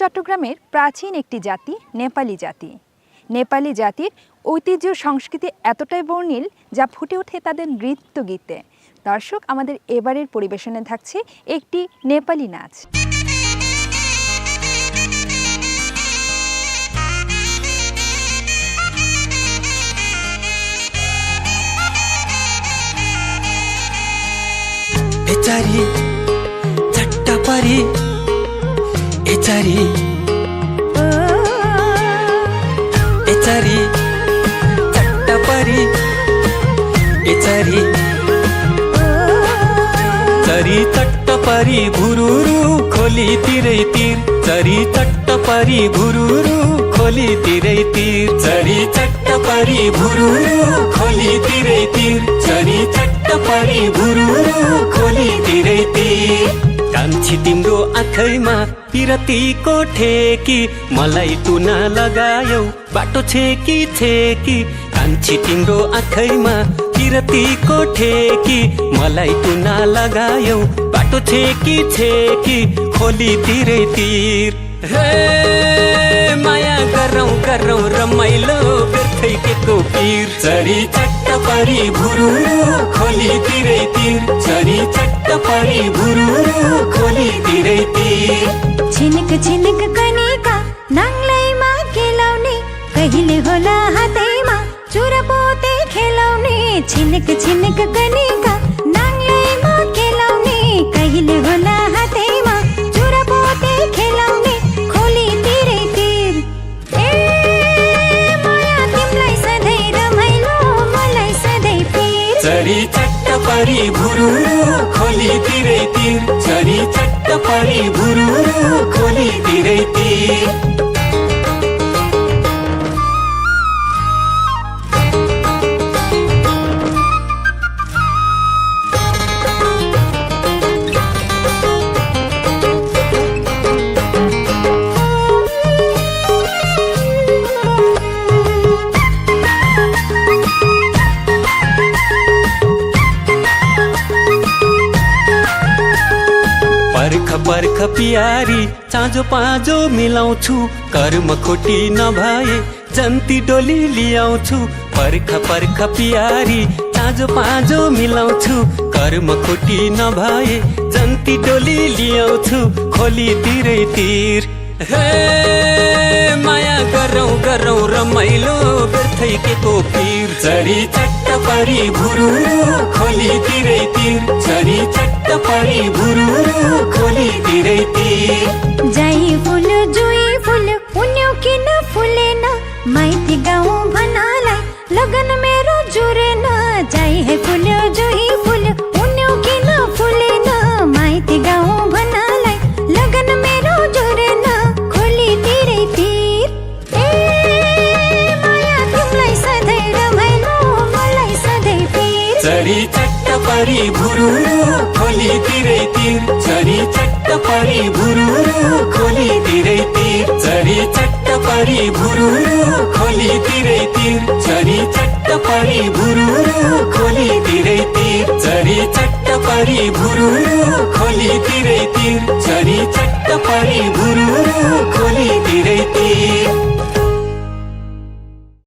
চট্টগ্রামের প্রাচীন একটি জাতি নেপালি জাতি। নেপালি জাতির ঐতিহ্য সংস্কৃতি এতটাই বর্ণিল যা ফুটে ওঠে তাদের নৃত্য গীতে। দর্শক, আমাদের এবারের পরিবেশনে থাকছে একটি নেপালি নাচ। एचारी चट्टापारी एचारी एचारी चट्टापारी एचारी चरी चट्टापारी भुरुरु खोली तिरै तीर चरी चट्टापारी भुरुरु खोली तिरै तीर चरी चट्टापारी भुरुरु खोली तिरै तीर चरी चट्टापारी भुरुरु खोली तिरै तीर कान्छी तिम्रो आँखैमा पिरतीको ठेकी मलाई टुना लगायौ बाटो छेकी छेकी कान्छी तिम्रो आँखैमा पिरतीको ठेकी मलाई टुना लगायौ बाटो छेकी छेकी खोली तिरै तीर हे माया गरौँ गरौँ रमाइलो व्यर्थै केको पीर चरी चट्टापारी भुरुरु खोली तिरै तीर चरी चट्टापारी भुरुरु खोली तिरै तीर छिनक छिनक कनिका नाङ्लैमा खेलाउने कहिले होला हातैमा चुरापोते खेलाउने छिनक छिनक कनिका नाङ्लैमा खेलाउने कहिले होला हातैमा चुरापोते खेलाउने खोली तिरै तीर ए माया तिमलाई सधैँ रमाइलो मलाई सधैँ पीर चरी चट्टापारी भुरुरु खोली तिरै तीर चरी चट्टापारी भुरुरु खोली तिरै तीर पर्ख पर्ख पियारी चाँजो पाँजो मिलाउँछु कर्म खोटी नभए जन्ती डोली लियाउँछु पर्ख पर्ख पियारी चाँजो पाँजो मिलाउँछु कर्म खोटी नभए जन्ती डोली लियाउँछु खोली तिरै तीर हे माया गरौँ गरौँ रमाइलो व्यर्थै केको पीर चरी चट्टापारी भुरुरु खोली तिरै तीर चरी चट्टापारी भुरुरु खोली तिरै तीर जाई फुल जुई फुल उन्यौ किन फुलेन माइती गाउँ भनालाई लगन मेरो जुरेन जाई है फुल जुई फुल उन्यौ किन फुलेन माइती गाउँ भनालाई लगन मेरो जुरेन खोली तिरै तीर ए माया तिमलाई सधैँ रमाइलो मलाई सधैँ पीर चरी चट्टापारी भुरुरु खोली तिरै तीर चरी चट्टापारी भुरुरु खोली तिरै तीर चरी चट्टापारी भुरुरु खोली तिरै तीर चरी चट्टापारी भुरुरु खोली तिरै तीर चरी चट्टापारी भुरुरु खोली तिरै तीर चरी चट्टापारी भुरुरु खोली तिरै तीर